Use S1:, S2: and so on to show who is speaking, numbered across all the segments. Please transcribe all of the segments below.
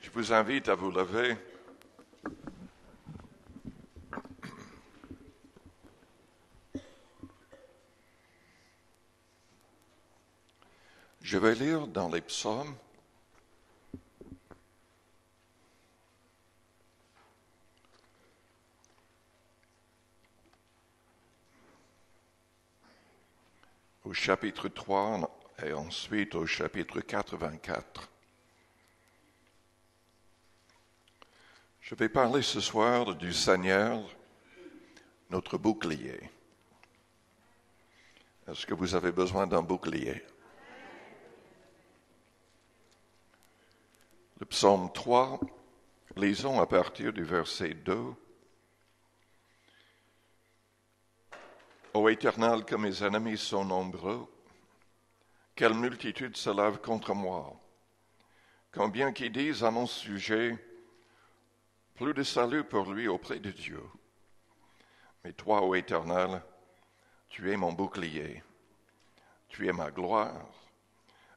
S1: Je vous invite à vous lever. Je vais lire dans les psaumes au chapitre 3 et ensuite au chapitre 84. Je vais parler ce soir du Seigneur, notre bouclier. Est-ce que vous avez besoin d'un bouclier? Le psaume 3, lisons à partir du verset 2. Ô Éternel, que mes ennemis sont nombreux, quelle multitude se lève contre moi. Combien qui disent à mon sujet, plus de salut pour lui auprès de Dieu. Mais toi, ô Éternel, tu es mon bouclier, tu es ma gloire,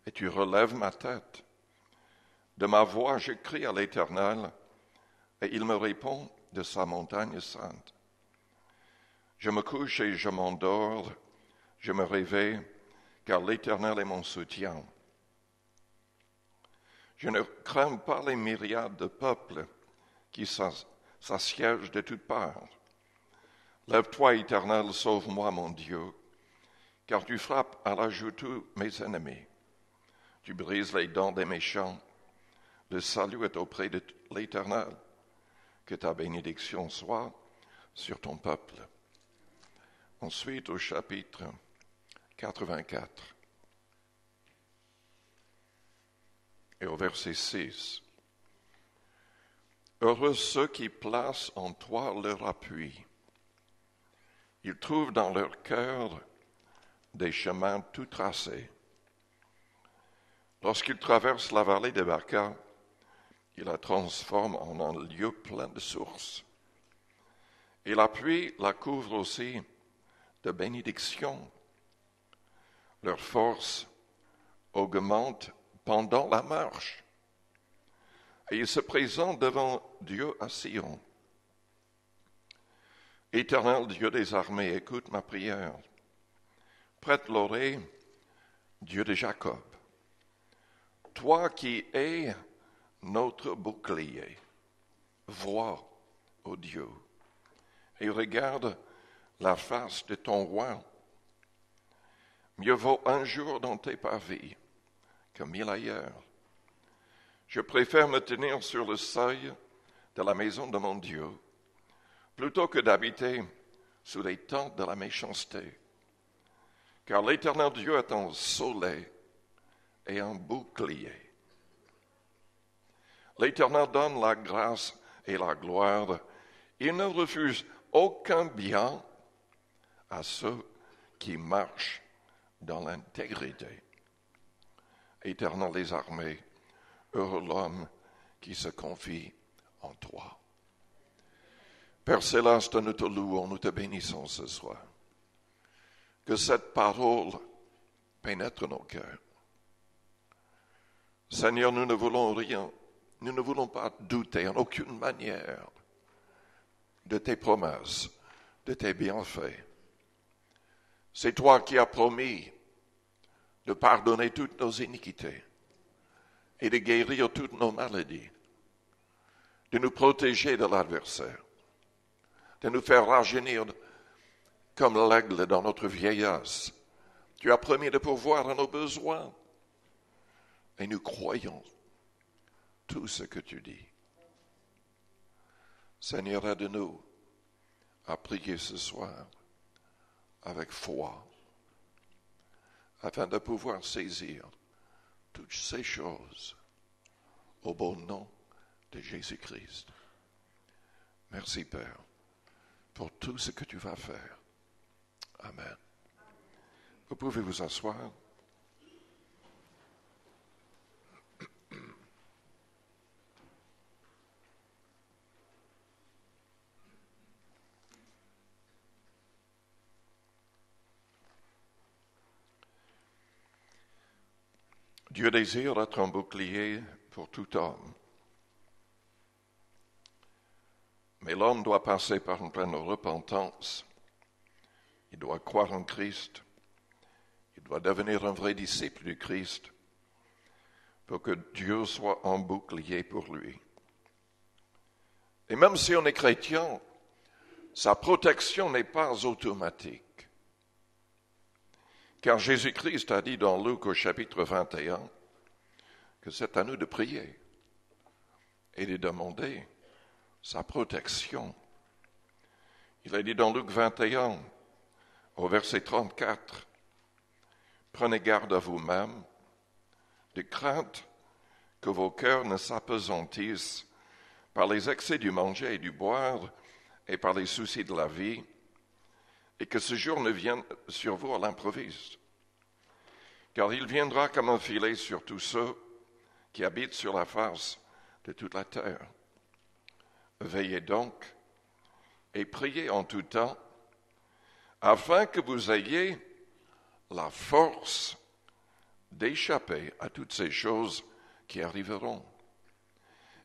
S1: et tu relèves ma tête. De ma voix, je crie à l'Éternel, et il me répond de sa montagne sainte. Je me couche et je m'endors, je me réveille, car l'Éternel est mon soutien. Je ne crains pas les myriades de peuples qui s'assiègent de toutes parts. Lève-toi, Éternel, sauve-moi, mon Dieu, car tu frappes à la joue tous mes ennemis. Tu brises les dents des méchants. Le salut est auprès de l'Éternel. Que ta bénédiction soit sur ton peuple. Ensuite, au chapitre 84 et au verset 6. Heureux ceux qui placent en toi leur appui. Ils trouvent dans leur cœur des chemins tout tracés. Lorsqu'ils traversent la vallée de Baca, ils la transforment en un lieu plein de sources. Et la pluie la couvre aussi de bénédictions. Leur force augmente pendant la marche. Et ils se présentent devant Dieu à Sion. Éternel Dieu des armées, écoute ma prière. Prête l'oreille, Dieu de Jacob. Toi qui es notre bouclier, vois, ô Dieu, et regarde la face de ton roi. Mieux vaut un jour dans tes parvis que 1000 ailleurs. Je préfère me tenir sur le seuil de la maison de mon Dieu, plutôt que d'habiter sous les tentes de la méchanceté. Car l'Éternel Dieu est un soleil et un bouclier. L'Éternel donne la grâce et la gloire. Il ne refuse aucun bien à ceux qui marchent dans l'intégrité. Éternel des armées, heureux l'homme qui se confie en toi. Père Céleste, nous te louons, nous te bénissons ce soir. Que cette parole pénètre nos cœurs. Seigneur, nous ne voulons rien, nous ne voulons pas douter en aucune manière de tes promesses, de tes bienfaits. C'est toi qui as promis de pardonner toutes nos iniquités et de guérir toutes nos maladies, de nous protéger de l'adversaire, de nous faire rajeunir comme l'aigle dans notre vieillesse. Tu as promis de pourvoir à nos besoins et nous croyons tout ce que tu dis. Seigneur, aide-nous à prier ce soir avec foi, afin de pouvoir saisir toutes ces choses au bon nom de Jésus-Christ. Merci, Père, pour tout ce que tu vas faire. Amen. Vous pouvez vous asseoir. Dieu désire être un bouclier pour tout homme. Mais l'homme doit passer par une pleine repentance. Il doit croire en Christ. Il doit devenir un vrai disciple du Christ pour que Dieu soit un bouclier pour lui. Et même si on est chrétien, sa protection n'est pas automatique. Car Jésus-Christ a dit dans Luc au chapitre 21 que c'est à nous de prier et de demander sa protection. Il a dit dans Luc 21, au verset 34, « Prenez garde à vous-même, de crainte que vos cœurs ne s'appesantissent par les excès du manger et du boire et par les soucis de la vie, et que ce jour ne vienne sur vous à l'improviste. Car il viendra comme un filet sur tous ceux qui habitent sur la face de toute la terre. Veillez donc et priez en tout temps, afin que vous ayez la force d'échapper à toutes ces choses qui arriveront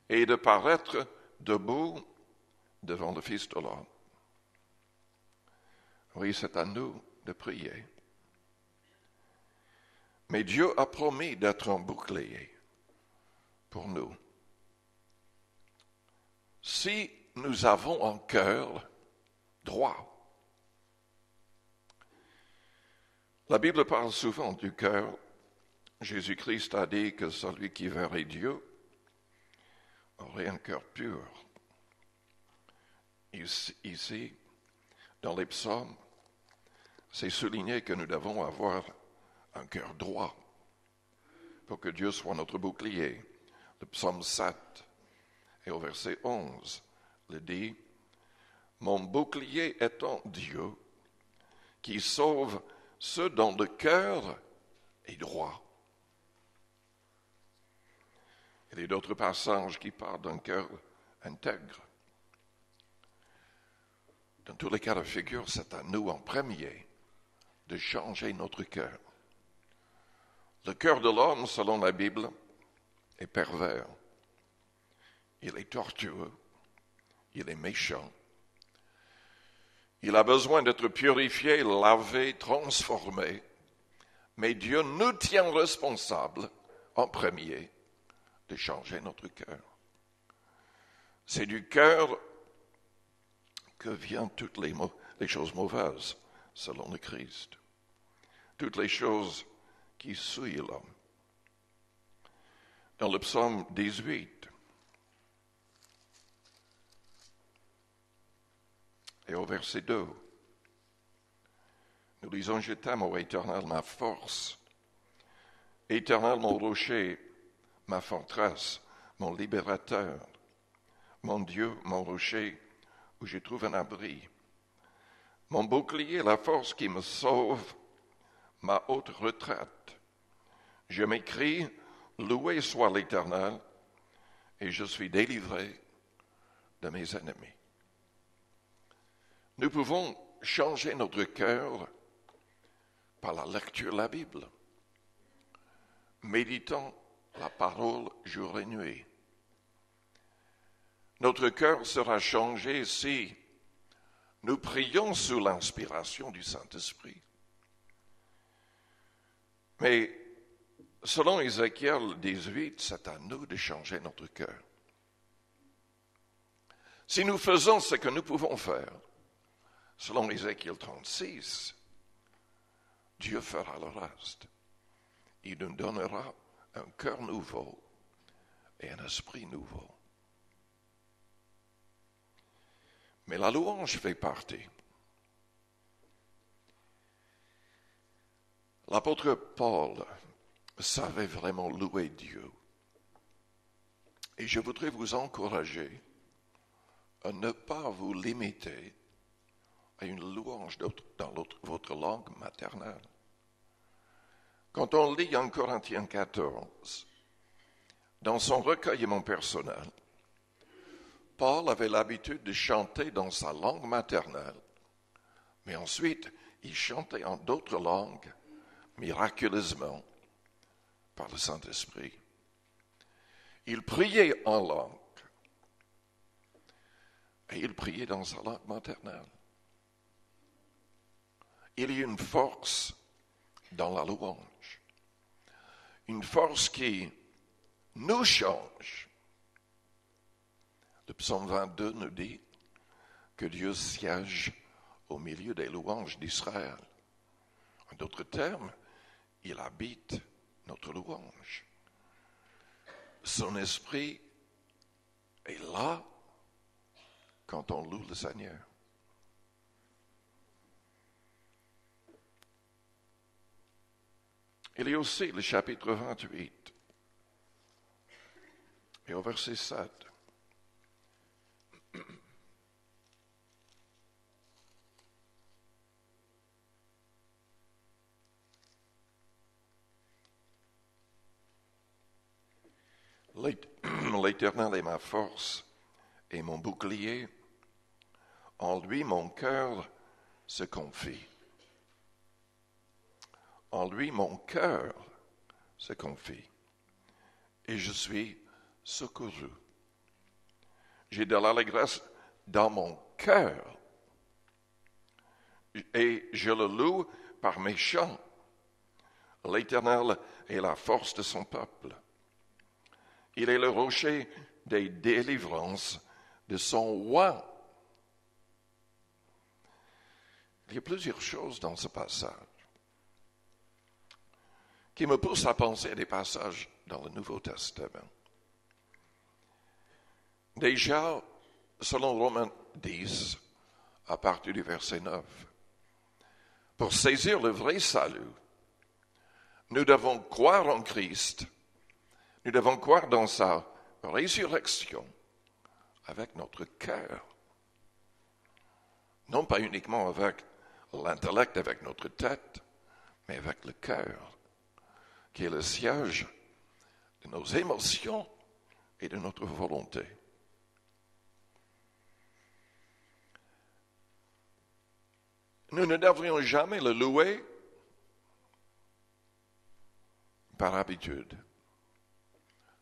S1: et de paraître debout devant le Fils de l'homme. » Oui, c'est à nous de prier. Mais Dieu a promis d'être un bouclier pour nous. Si nous avons un cœur droit, la Bible parle souvent du cœur. Jésus-Christ a dit que celui qui verrait Dieu aurait un cœur pur. Ici, dans les psaumes, c'est souligné que nous devons avoir un cœur droit pour que Dieu soit notre bouclier. Le psaume 7 et au verset 11, le dit, « Mon bouclier étant Dieu, qui sauve ceux dont le cœur est droit. » Il y a d'autres passages qui parlent d'un cœur intègre. Dans tous les cas de figure, c'est à nous en premier de changer notre cœur. Le cœur de l'homme, selon la Bible, est pervers. Il est tortueux. Il est méchant. Il a besoin d'être purifié, lavé, transformé. Mais Dieu nous tient responsables, en premier, de changer notre cœur. C'est du cœur que viennent toutes les choses mauvaises, selon le Christ. Toutes les choses qui souillent l'homme. Dans le psaume 18, et au verset 2, nous lisons « Je t'aime, ô Éternel, ma force. Éternel, mon rocher, ma forteresse, mon libérateur, mon Dieu, mon rocher, où je trouve un abri. Mon bouclier, la force qui me sauve, ma haute retraite. Je m'écrie, loué soit l'Éternel, et je suis délivré de mes ennemis. » Nous pouvons changer notre cœur par la lecture de la Bible, méditant la parole jour et nuit. Notre cœur sera changé si nous prions sous l'inspiration du Saint-Esprit. Mais selon Ézéchiel 18, c'est à nous de changer notre cœur. Si nous faisons ce que nous pouvons faire, selon Ézéchiel 36, Dieu fera le reste. Il nous donnera un cœur nouveau et un esprit nouveau. Mais la louange fait partie. L'apôtre Paul savait vraiment louer Dieu. Et je voudrais vous encourager à ne pas vous limiter à une louange dans votre langue maternelle. Quand on lit en Corinthiens 14, dans son recueillement personnel, Paul avait l'habitude de chanter dans sa langue maternelle, mais ensuite il chantait en d'autres langues, miraculeusement, par le Saint-Esprit. Il priait en langue. et il priait dans sa langue maternelle. Il y a une force dans la louange, une force qui nous change. Le psaume 22 nous dit que Dieu siège au milieu des louanges d'Israël. En d'autres termes, il habite notre louange. Son esprit est là quand on loue le Seigneur. Il y a aussi le chapitre 28 et au verset 7. L'Éternel est ma force et mon bouclier. En lui, mon cœur se confie. En lui, mon cœur se confie. Et je suis secouru. J'ai de l'allégresse dans mon cœur. Et je le loue par mes chants. L'Éternel est la force de son peuple. Il est le rocher des délivrances de son roi. Il y a plusieurs choses dans ce passage qui me poussent à penser à des passages dans le Nouveau Testament. Déjà, selon Romains 10, à partir du verset 9, pour saisir le vrai salut, nous devons croire en Christ, nous devons croire dans sa résurrection avec notre cœur. Non pas uniquement avec l'intellect, avec notre tête, mais avec le cœur, qui est le siège de nos émotions et de notre volonté. Nous ne devrions jamais le louer par habitude,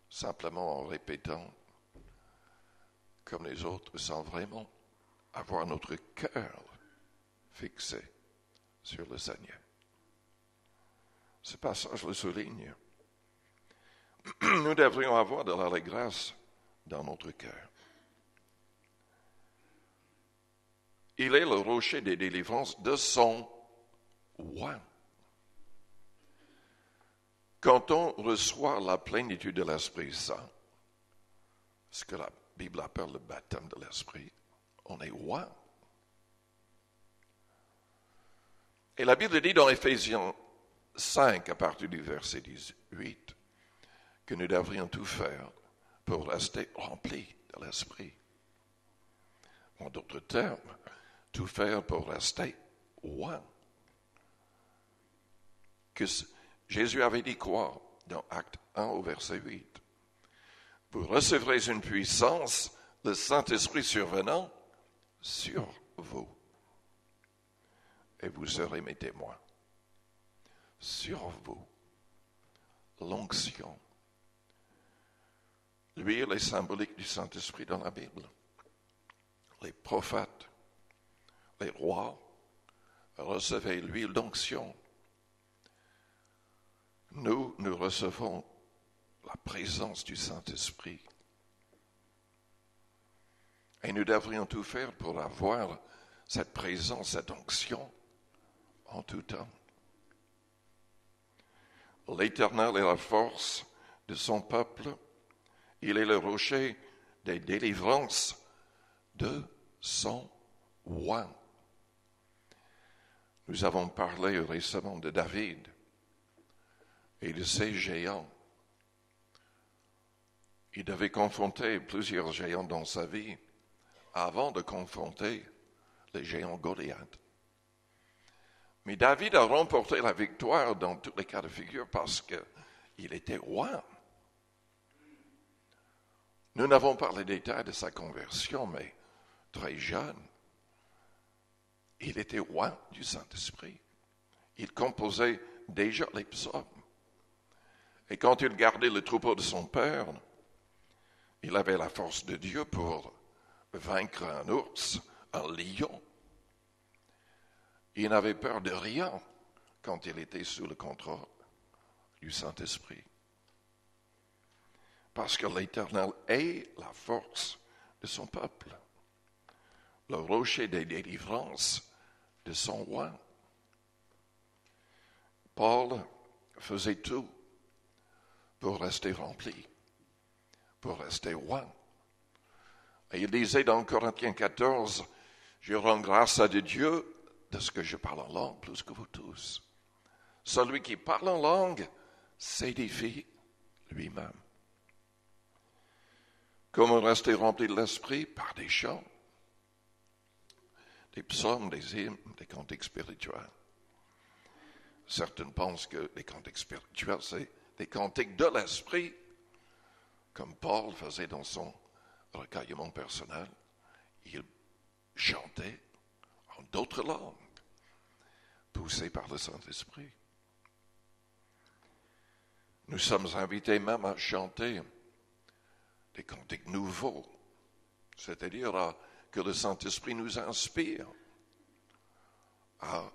S1: simplement en répétant comme les autres sans vraiment avoir notre cœur fixé sur le Seigneur. Ce passage le souligne. Nous devrions avoir de l'allégresse dans notre cœur. Il est le rocher des délivrances de son roi. Quand on reçoit la plénitude de l'Esprit Saint, ce que la Bible appelle le baptême de l'Esprit, on est roi. Et la Bible dit dans Éphésiens 5, à partir du verset 18, que nous devrions tout faire pour rester remplis de l'Esprit. En d'autres termes, tout faire pour rester roi. Que Jésus avait dit quoi dans Acte 1 au verset 8? Vous recevrez une puissance, le Saint-Esprit survenant sur vous. Et vous serez mes témoins. Sur vous. L'onction. L'huile est symbolique du Saint-Esprit dans la Bible. Les prophètes, les rois recevaient l'huile d'onction. Nous recevons la présence du Saint-Esprit. Et nous devrions tout faire pour avoir cette présence, cette onction en tout temps. L'Éternel est la force de son peuple. Il est le rocher des délivrances de son roi. Nous avons parlé récemment de David et de ses géants. Il devait confronter plusieurs géants dans sa vie avant de confronter les géants Goliath. Mais David a remporté la victoire dans tous les cas de figure parce qu'il était roi. Nous n'avons pas les détails de sa conversion, mais très jeune, il était roi du Saint-Esprit. Il composait déjà les psaumes. Et quand il gardait le troupeau de son père, il avait la force de Dieu pour vaincre un ours, un lion. Il n'avait peur de rien quand il était sous le contrôle du Saint-Esprit. Parce que l'Éternel est la force de son peuple, le rocher des délivrances de son roi. Paul faisait tout pour rester rempli, pour rester roi. Et il disait dans Corinthiens 14, « Je rends grâce à Dieu de ce que je parle en langue plus que vous tous. » Celui qui parle en langue s'édifie lui-même. Comment rester rempli de l'esprit? Par des chants, des psaumes, des hymnes, des cantiques spirituels. Certains pensent que les cantiques spirituels, c'est des cantiques de l'esprit, comme Paul faisait dans son recueillement personnel. Il chantait en d'autres langues, poussé par le Saint-Esprit. Nous sommes invités même à chanter des cantiques nouveaux, c'est-à-dire que le Saint-Esprit nous inspire à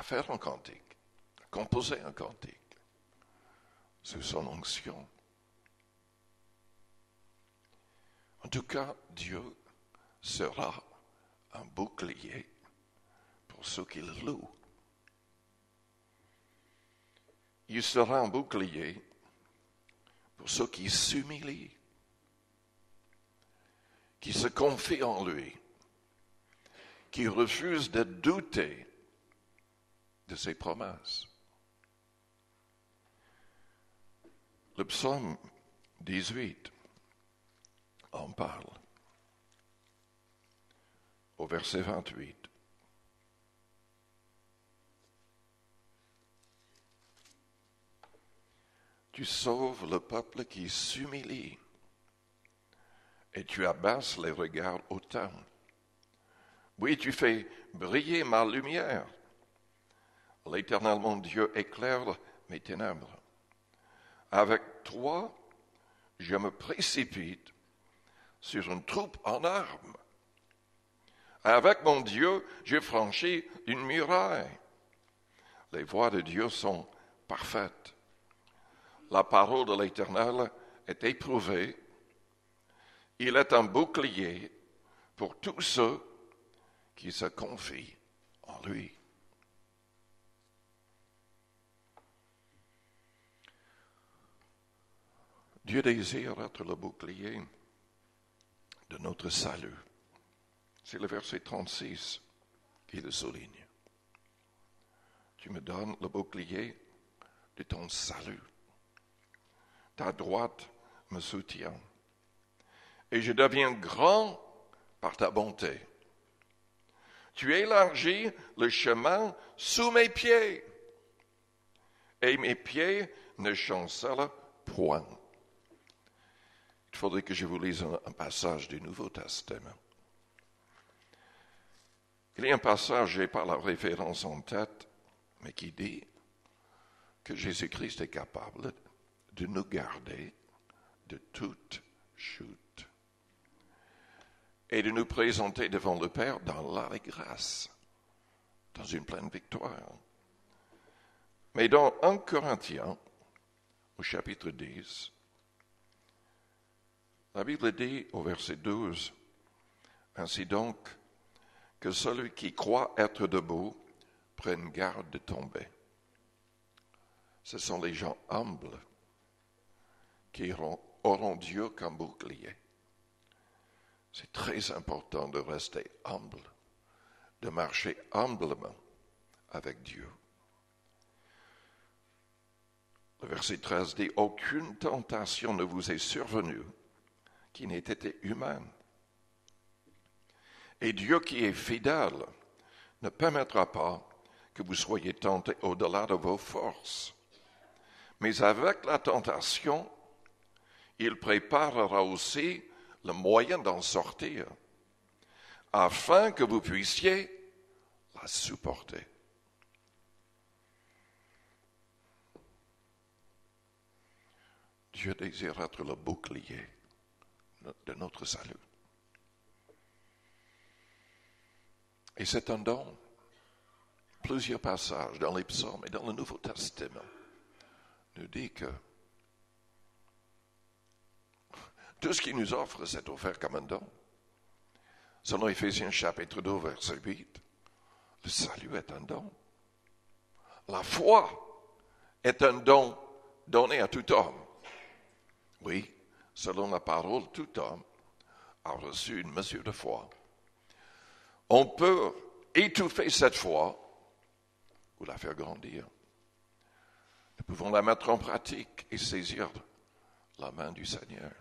S1: faire un cantique, à composer un cantique sous son onction. En tout cas, Dieu sera un bouclier pour ceux qui le louent. Il sera un bouclier pour ceux qui s'humilient, qui se confient en lui, qui refusent de douter de ses promesses. Le psaume 18 en parle au verset 28. Tu sauves le peuple qui s'humilie et tu abaisses les regards hautains. Oui, tu fais briller ma lumière. L'Éternel, mon Dieu, éclaire mes ténèbres. Avec toi, je me précipite sur une troupe en armes. Avec mon Dieu, j'ai franchi une muraille. Les voies de Dieu sont parfaites. La parole de l'Éternel est éprouvée. Il est un bouclier pour tous ceux qui se confient en lui. Dieu désire être le bouclier de notre salut. C'est le verset 36 qui le souligne. Tu me donnes le bouclier de ton salut. Ta droite me soutient. Et je deviens grand par ta bonté. Tu élargis le chemin sous mes pieds. Et mes pieds ne chancellent point. Il faudrait que je vous lise un passage du Nouveau Testament. Il y a un passage, je n'ai pas la référence en tête, mais qui dit que Jésus-Christ est capable de nous garder de toute chute et de nous présenter devant le Père dans l'allégresse, dans une pleine victoire. Mais dans 1 Corinthiens, au chapitre 10, la Bible dit au verset 12, « Ainsi donc, que celui qui croit être debout prenne garde de tomber. » Ce sont les gens humbles qui auront Dieu comme bouclier. C'est très important de rester humble, de marcher humblement avec Dieu. Le verset 13 dit, « Aucune tentation ne vous est survenue qui n'ait été humaine. Et Dieu qui est fidèle ne permettra pas que vous soyez tentés au-delà de vos forces. Mais avec la tentation, il préparera aussi le moyen d'en sortir, afin que vous puissiez la supporter. » Dieu désire être le bouclier de notre salut. Et c'est un don. Plusieurs passages dans les psaumes et dans le Nouveau Testament nous disent que tout ce qu'il nous offre, c'est offert comme un don. Selon Éphésiens chapitre 2, verset 8, le salut est un don. La foi est un don donné à tout homme. Oui, selon la parole, tout homme a reçu une mesure de foi. On peut étouffer cette foi ou la faire grandir. Nous pouvons la mettre en pratique et saisir la main du Seigneur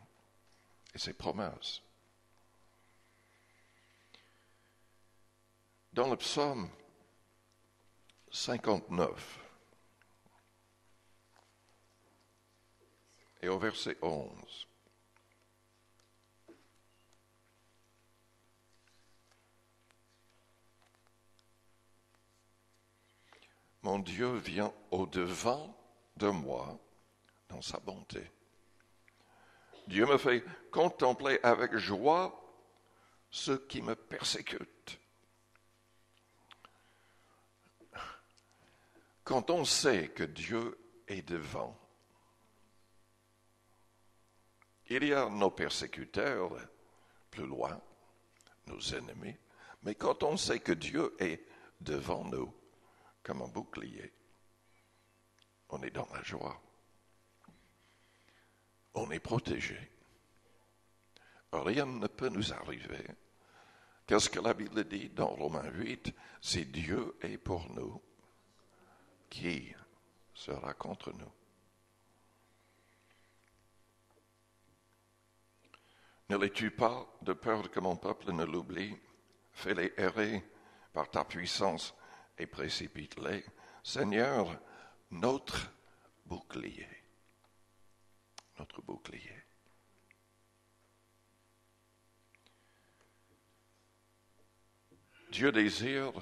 S1: et ses promesses. Dans le psaume 59 et au verset 11, mon Dieu vient au-devant de moi dans sa bonté. Dieu me fait contempler avec joie ceux qui me persécutent. Quand on sait que Dieu est devant, il y a nos persécuteurs plus loin, nos ennemis, mais quand on sait que Dieu est devant nous, comme un bouclier, on est dans la joie. On est protégé. Rien ne peut nous arriver. Qu'est-ce que la Bible dit dans Romains 8? Si Dieu est pour nous, qui sera contre nous? Ne les tue pas de peur que mon peuple ne l'oublie. Fais-les errer par ta puissance et précipite-les. Seigneur, notre bouclier. Notre bouclier. Dieu désire,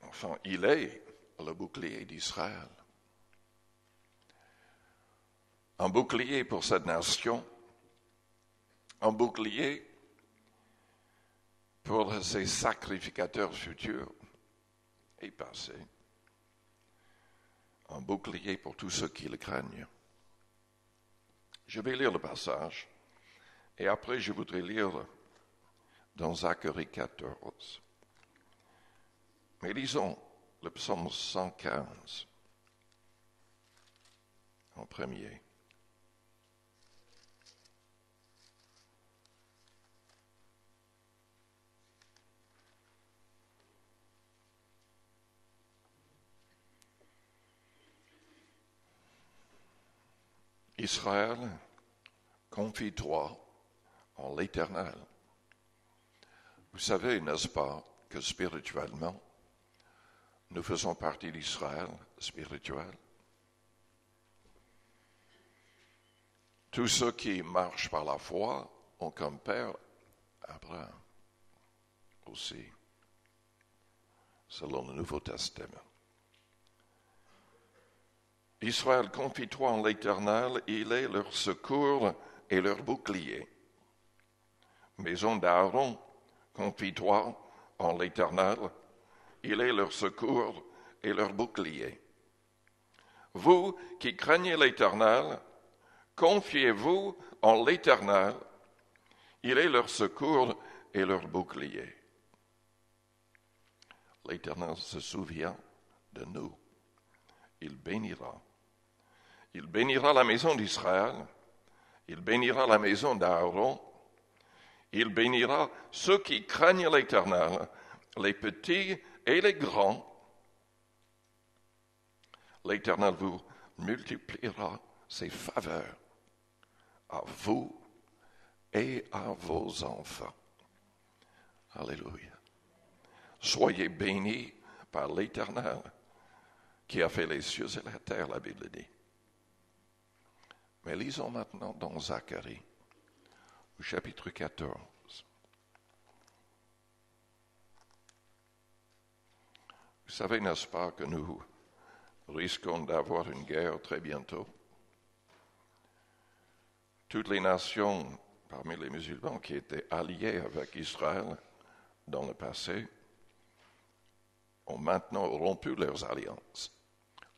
S1: enfin, il est le bouclier d'Israël. Un bouclier pour cette nation, un bouclier pour ses sacrificateurs futurs et passés, un bouclier pour tous ceux qui le craignent. Je vais lire le passage et après je voudrais lire dans Zacharie 14. Mais lisons le psaume 115 en premier. Israël, confie-toi en l'Éternel. Vous savez, n'est-ce pas, que spirituellement, nous faisons partie d'Israël spirituel. Tous ceux qui marchent par la foi ont comme père Abraham aussi, selon le Nouveau Testament. Israël, confie-toi en l'Éternel, il est leur secours et leur bouclier. Maison d'Aaron, confie-toi en l'Éternel, il est leur secours et leur bouclier. Vous qui craignez l'Éternel, confiez-vous en l'Éternel, il est leur secours et leur bouclier. L'Éternel se souvient de nous, il bénira. Il bénira la maison d'Israël, il bénira la maison d'Aaron, il bénira ceux qui craignent l'Éternel, les petits et les grands. L'Éternel vous multipliera ses faveurs à vous et à vos enfants. Alléluia. Soyez bénis par l'Éternel qui a fait les cieux et la terre, la Bible dit. Mais lisons maintenant dans Zacharie, au chapitre 14. Vous savez, n'est-ce pas, que nous risquons d'avoir une guerre très bientôt? Toutes les nations parmi les musulmans qui étaient alliées avec Israël dans le passé ont maintenant rompu leurs alliances.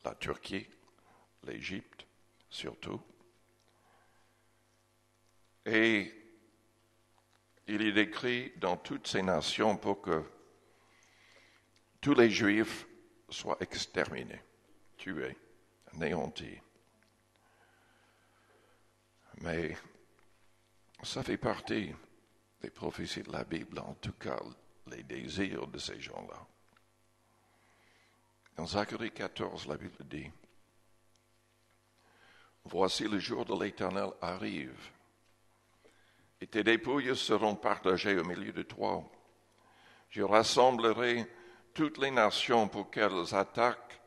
S1: La Turquie, l'Égypte surtout. Et il est écrit dans toutes ces nations pour que tous les Juifs soient exterminés, tués, anéantis. Mais ça fait partie des prophéties de la Bible, en tout cas les désirs de ces gens-là. Dans Zacharie 14, la Bible dit, « Voici le jour de l'Éternel arrive, et tes dépouilles seront partagées au milieu de toi. Je rassemblerai toutes les nations pour qu'elles attaquent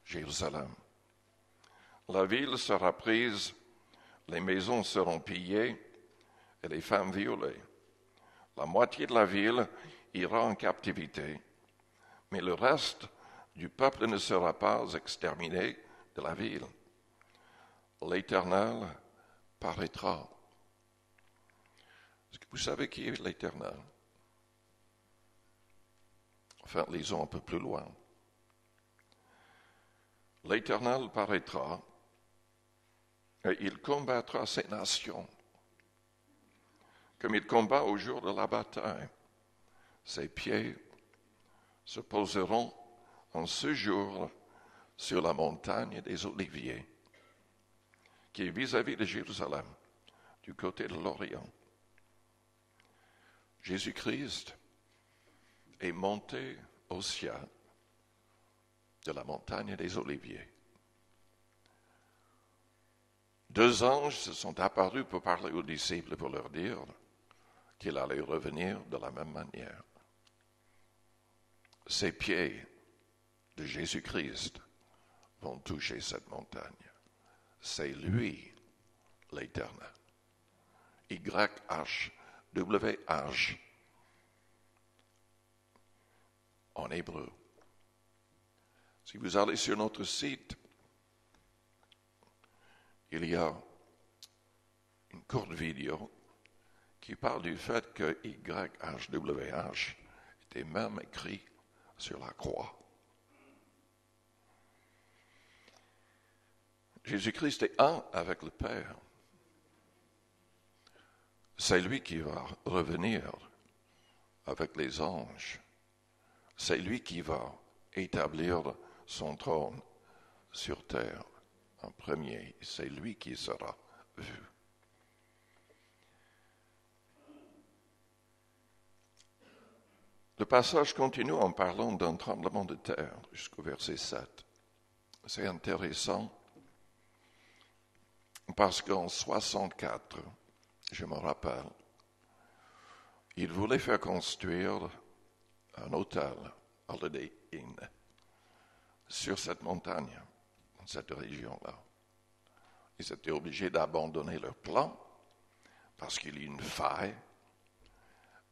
S1: Jérusalem. La ville sera prise, les maisons seront pillées et les femmes violées. La moitié de la ville ira en captivité, mais le reste du peuple ne sera pas exterminé de la ville. L'Éternel paraîtra. » Est-ce que vous savez qui est l'Éternel? Enfin, lisons un peu plus loin. L'Éternel paraîtra et il combattra ces nations comme il combat au jour de la bataille. Ses pieds se poseront en ce jour sur la montagne des Oliviers, qui est vis-à-vis de Jérusalem, du côté de l'Orient. Jésus-Christ est monté au ciel de la montagne des Oliviers. 2 anges se sont apparus pour parler aux disciples, pour leur dire qu'il allait revenir de la même manière. Ces pieds de Jésus-Christ vont toucher cette montagne. C'est lui, l'Éternel. YHWH en hébreu. Si vous allez sur notre site, il y a une courte vidéo qui parle du fait que YHWH était même écrit sur la croix. Jésus-Christ est un avec le Père. C'est lui qui va revenir avec les anges. C'est lui qui va établir son trône sur terre en premier. C'est lui qui sera vu. Le passage continue en parlant d'un tremblement de terre jusqu'au verset 7. C'est intéressant parce qu'en 64, je me rappelle, il voulait faire construire un hôtel, Holiday Inn, sur cette montagne, dans cette région-là. Ils étaient obligés d'abandonner leur plan parce qu'il y a une faille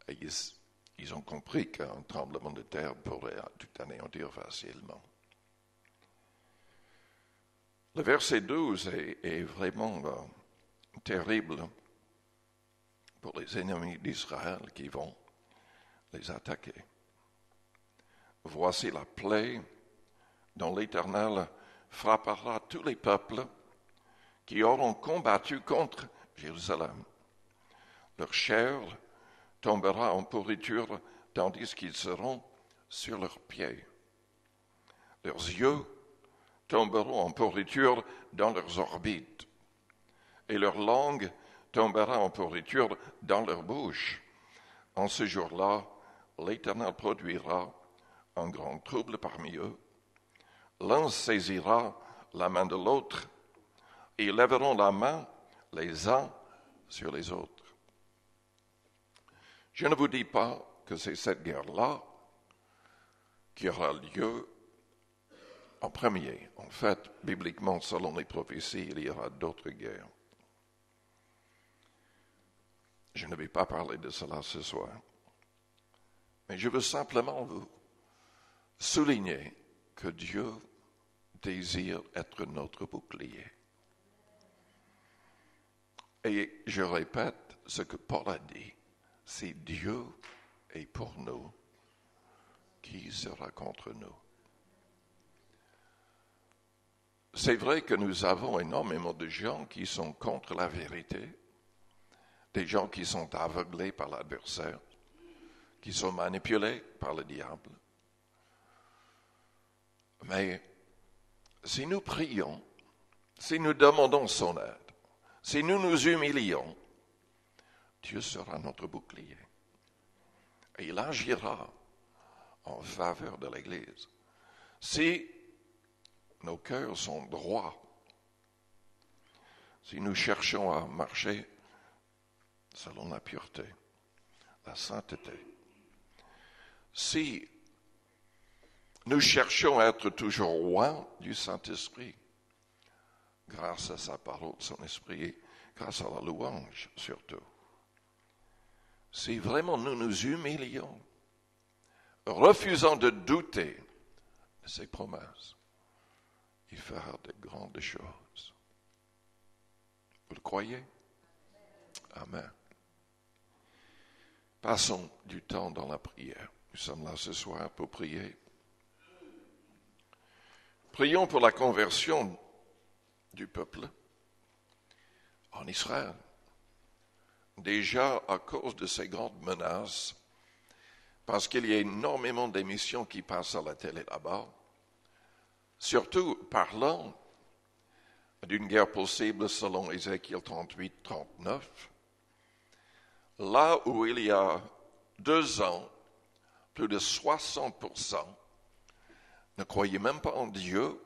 S1: et ils ont compris qu'un tremblement de terre pourrait tout anéantir facilement. Le verset 12 est vraiment terrible pour les ennemis d'Israël qui vont les attaquer. Voici la plaie dont l'Éternel frappera tous les peuples qui auront combattu contre Jérusalem. Leur chair tombera en pourriture tandis qu'ils seront sur leurs pieds. Leurs yeux tomberont en pourriture dans leurs orbites, et leur langue tombera en pourriture dans leur bouche. En ce jour-là, l'Éternel produira un grand trouble parmi eux. L'un saisira la main de l'autre, et ils lèveront la main les uns sur les autres. Je ne vous dis pas que c'est cette guerre-là qui aura lieu en premier. En fait, bibliquement, selon les prophéties, il y aura d'autres guerres. Je ne vais pas parler de cela ce soir. Mais je veux simplement vous souligner que Dieu désire être notre bouclier. Et je répète ce que Paul a dit. Si Dieu est pour nous, qui sera contre nous? c'est vrai que nous avons énormément de gens qui sont contre la vérité, des gens qui sont aveuglés par l'adversaire, qui sont manipulés par le diable. Mais si nous prions, si nous demandons son aide, si nous nous humilions, Dieu sera notre bouclier. Et il agira en faveur de l'Église. Si nos cœurs sont droits, si nous cherchons à marcher selon la pureté, la sainteté, si nous cherchons à être toujours loin du Saint-Esprit, grâce à sa parole, son esprit, grâce à la louange surtout. Si vraiment nous nous humilions, refusant de douter de ses promesses, il fera de grandes choses. Vous le croyez? Amen. Passons du temps dans la prière. Nous sommes là ce soir pour prier. Prions pour la conversion du peuple en Israël. Déjà à cause de ces grandes menaces, parce qu'il y a énormément d'émissions qui passent à la télé là-bas, surtout parlant d'une guerre possible selon Ézéchiel 38-39, là où il y a 2 ans, plus de 60% ne croyaient même pas en Dieu.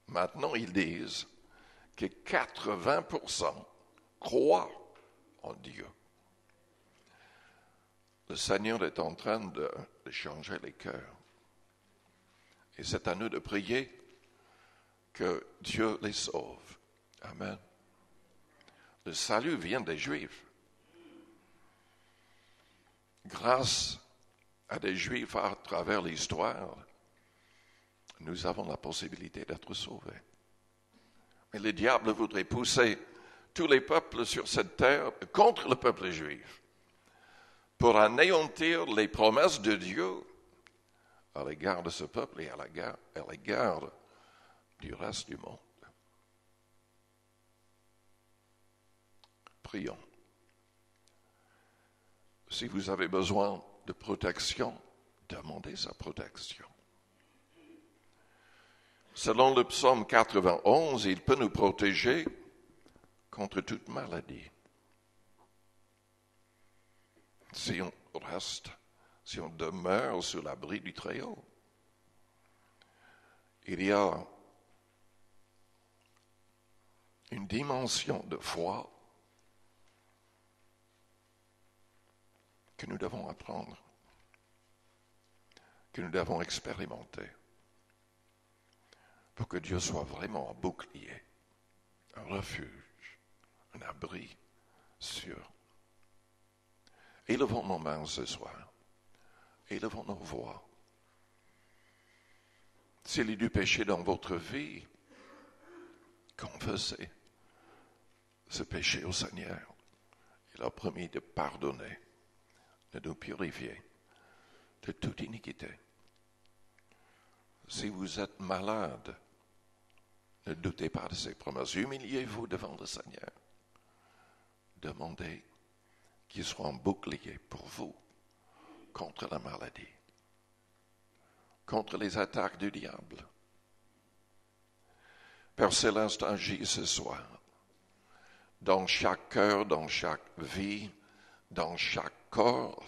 S1: Maintenant, ils disent que 80% croient en Dieu. Le Seigneur est en train de changer les cœurs. Et c'est à nous de prier que Dieu les sauve. Amen. Le salut vient des Juifs. Grâce à des Juifs à travers l'histoire, nous avons la possibilité d'être sauvés. Mais le diable voudrait pousser tous les peuples sur cette terre contre le peuple juif pour anéantir les promesses de Dieu à l'égard de ce peuple et à l'égard du reste du monde. Prions. Si vous avez besoin de protection, demandez sa protection. Selon le psaume 91, il peut nous protéger contre toute maladie. Si on reste, si on demeure sous l'abri du Très-Haut. Il y a une dimension de foi que nous devons apprendre, que nous devons expérimenter, pour que Dieu soit vraiment un bouclier, un refuge, un abri sûr. Élevons nos mains ce soir, élevons nos voix. S'il y a du péché dans votre vie, confessez ce péché au Seigneur. Il a promis de pardonner, de nous purifier de toute iniquité. Si vous êtes malade, ne doutez pas de ses promesses. Humiliez-vous devant le Seigneur. Demandez qu'il soit un bouclier pour vous contre la maladie, contre les attaques du diable. Père Céleste, agis ce soir dans chaque cœur, dans chaque vie, dans chaque corps.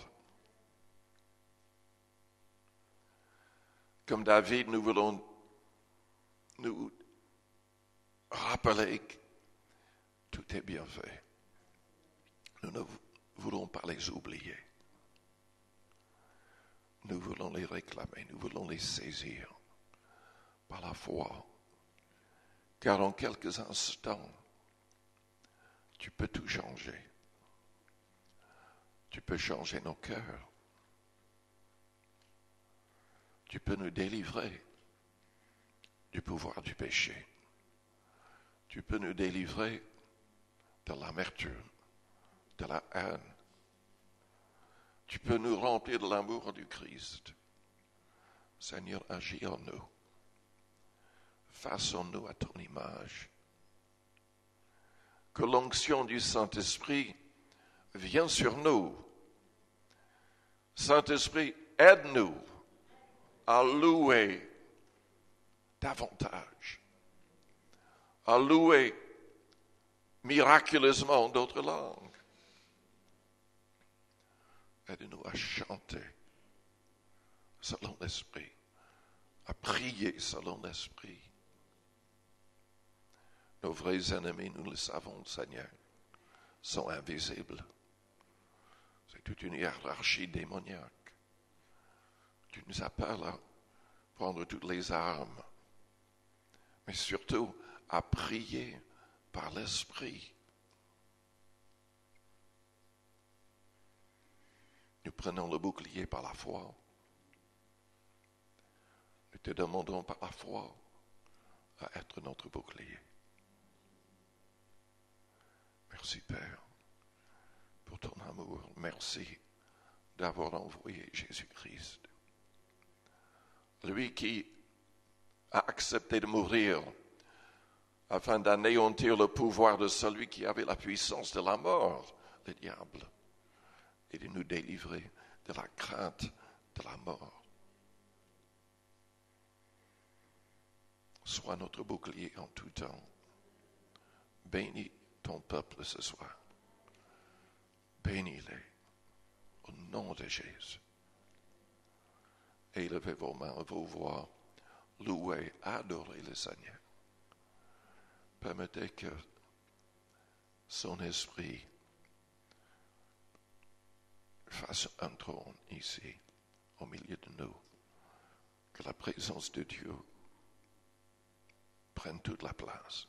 S1: Comme David, nous voulons nous rappeler que tout est bien fait. Nous ne voulons pas les oublier. Nous voulons les réclamer, nous voulons les saisir par la foi. Car en quelques instants, tu peux tout changer. Tu peux changer nos cœurs. Tu peux nous délivrer du pouvoir du péché. Tu peux nous délivrer de l'amertume, de la haine. Tu peux nous remplir de l'amour du Christ. Seigneur, agis en nous. façonne-nous à ton image. Que l'onction du Saint-Esprit vienne sur nous. Saint-Esprit, aide-nous à louer davantage, à louer miraculeusement d'autres langues. Aide-nous à chanter selon l'Esprit, à prier selon l'Esprit. Nos vrais ennemis, nous le savons, Seigneur, sont invisibles. C'est toute une hiérarchie démoniaque. Tu nous appelles à prendre toutes les armes, mais surtout à prier par l'Esprit. Nous prenons le bouclier par la foi. Nous te demandons par la foi à être notre bouclier. Merci Père pour ton amour. Merci d'avoir envoyé Jésus-Christ. Lui qui a accepté de mourir afin d'anéantir le pouvoir de celui qui avait la puissance de la mort, le diable, et de nous délivrer de la crainte de la mort. Sois notre bouclier en tout temps. Bénis ton peuple ce soir. Bénis-les au nom de Jésus. Élevez vos mains, vos voix, louez, adorez le Seigneur. Permettez que son esprit fasse un trône ici, au milieu de nous. Que la présence de Dieu prenne toute la place.